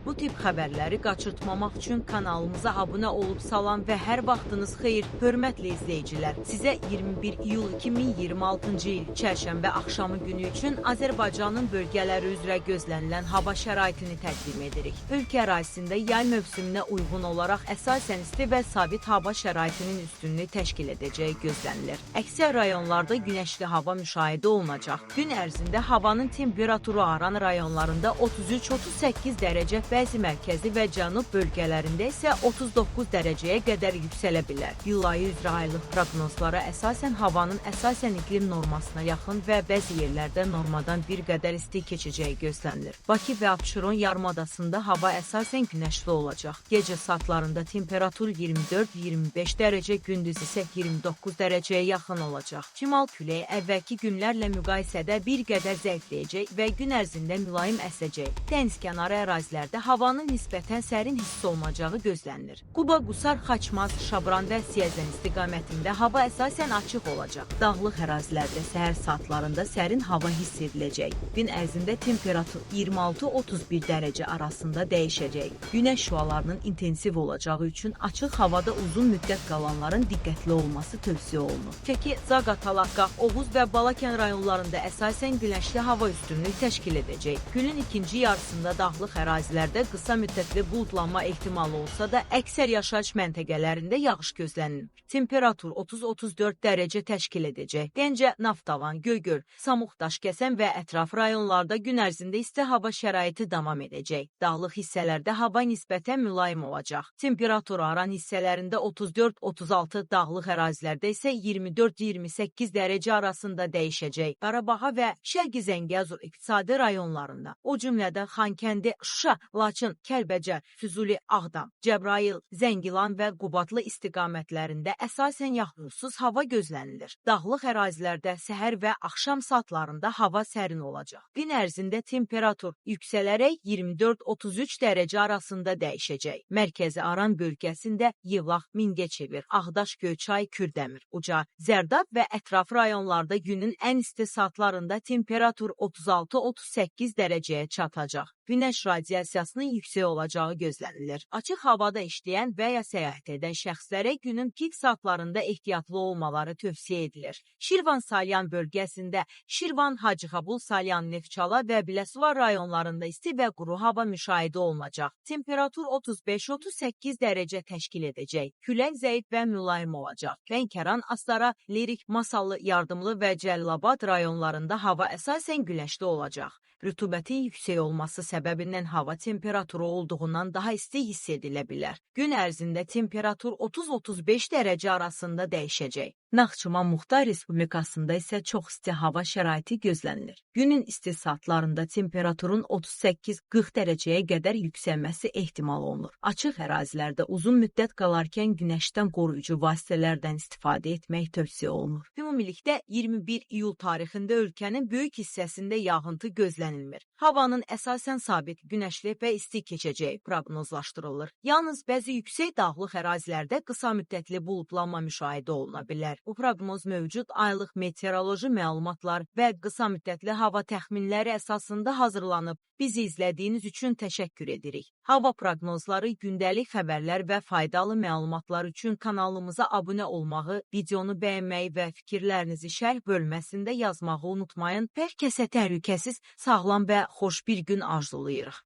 Bu tip xəbərləri qaçırtmamaq üçün kanalımıza abunə olub salam və hər vaxtınız xeyir, hörmətli izləyicilər. Sizə 21 iyul 2026-cı il çərşənbə axşamı günü üçün Azərbaycanın bölgələri üzrə gözlənilən hava şəraitini təqdim edirik. Ölkə ərazisində yay mövsümünə uyğun olaraq əsasən isti və sabit hava şəraitinin üstünlüyü təşkil edəcəyi gözlənilir. Əksər rayonlarda günəşli hava müşahidə olunacaq. Gün ərzində havanın temperaturu Aran rayonlarında 33-38 dərəcə, bəzi mərkəzi və cənub bölgələrində isə 39 dərəcəyə qədər yüksələ bilər. Yıl ayı üzrə aylıq proqnozlara əsasən havanın əsasən iqlim normasına yaxın və bəzi yerlərdə normadan bir qədər isti keçəcəyi gözlənilir. Bakı və Abşeron yarımadasında hava əsasən günəşli olacaq. Gecə saatlarında temperatur 24-25 dərəcə, gündüz isə 29 dərəcəyə yaxın olacaq. Şimal küləyi əvvəlki günlərlə müqayisədə bir qədər zəifləyəcək və gün ərzində mülayim əsəcək. Dənizkənarı ərazilərdə havanın nisbətən sərin hiss olunacağı gözlənilir. Quba, Qusar, Xaçmaz, Şabran və Siyəzən istiqamətində hava əsasən açıq olacaq. Dağlıq ərazilərdə səhər saatlarında sərin hava hiss ediləcək. Gün ərzində temperatur 26-31 dərəcə arasında dəyişəcək. Günəş şüalarının intensiv olacağı üçün açıq havada uzun müddət qalanların diqqətli olması tövsiyə olunur. Şəki, Zaqatala, Oğuz və Balakən rayonlarında əsasən günəşli hava üstünlüyü təşkil edəcək. Günün ikinci yarısında dağlıq ərazilərdə qısa müddətli buludlanma ehtimalı olsa da, əksər yaşayış məntəqələrində yağış gözlənilir. Temperatur 30-34 dərəcə təşkil edəcək. Gəncə, Naftavan, Göygöl, Samux, Daşkəsən və ətraf rayonlarda gün ərzində isti hava şəraiti davam edəcək. Dağlıq hissələrdə hava nisbətən mülayim olacaq. Temperatur Aran hissələrində 34-36, dağlıq ərazilərdə isə 24-28 dərəcə arasında dəyişəcək. Qarabağa və Şərqi Zəngəzur iqtisadi rayonlarında, o cümlədən Xankəndi, Şuşa, Laçın, Kəlbəcər, Füzuli, Ağdam, Cəbrayıl, Zəngilan və Qubadlı istiqamətlərində əsasən yağmursuz hava gözlənilir. Dağlıq ərazilərdə səhər və axşam saatlarında hava sərin olacaq. Gün ərzində temperatur yüksələrək 24-33 dərəcə arasında dəyişəcək. Mərkəzi Aran bölgəsində Yevlax, Mingəçevir, Ağdaş, Göyçay, Kürdəmir, Ucar, Zərdab və ətraf rayonlarda günün ən isti saatlarında temperatur 36-38 dərəcəyə çatacaq. Günəş radiasiyasının yüksək olacağı gözlənilir. Açıq havada işləyən və ya səyahət edən şəxslərə günün pik saatlarında ehtiyatlı olmaları tövsiyə edilir. Şirvan, Salyan bölgəsində Şirvan, Hacıqabul, Salyan, Neftçala və Biləsuvar rayonlarında isti və quru hava müşahidə olunacaq. Temperatur 35-38 dərəcə təşkil edəcək. Külək zəif və mülayim olacaq. Lənkəran, Astara, Lirik, Masallı, Yardımlı və Cəlilabad rayonlarında hava əsasən günəşli olacaq. Rütubətin yüksək olması səbəbindən hava temperaturu olduğundan daha isti hiss edilə bilər. Gün ərzində temperatur 30-35 dərəcə arasında dəyişəcək. Naxçıvan Muxtar Respublikasında isə çox isti hava şəraiti gözlənilir. Günün isti saatlarında temperaturun 38-40 dərəcəyə qədər yüksəlməsi ehtimal olunur. Açıq ərazilərdə uzun müddət qalarkən günəşdən qoruyucu vasitələrdən istifadə etmək tövsiyə olunur. Ümumilikdə 21 iyul tarixində ölkənin böyük hissəsində yağıntı gözlənilmir. Havanın əsasən sabit, günəşli və isti keçəcəyi proqnozlaşdırılır. Yalnız bəzi yüksək dağlıq ərazilərdə qısa müddətli buludlanma müşahidə oluna bilər. Bu proqnoz mövcud aylıq meteoroloji məlumatlar və qısa müddətli hava təxminləri əsasında hazırlanıb. Bizi izlədiyiniz üçün təşəkkür edirik. Hava proqnozları, gündəlik xəbərlər və faydalı məlumatlar üçün kanalımıza abunə olmağı, videonu bəyənməyi və fikirlərinizi şərh bölməsində yazmağı unutmayın. Hər kəsə təhlükəsiz, sağlam və xoş bir gün arzulayırıq.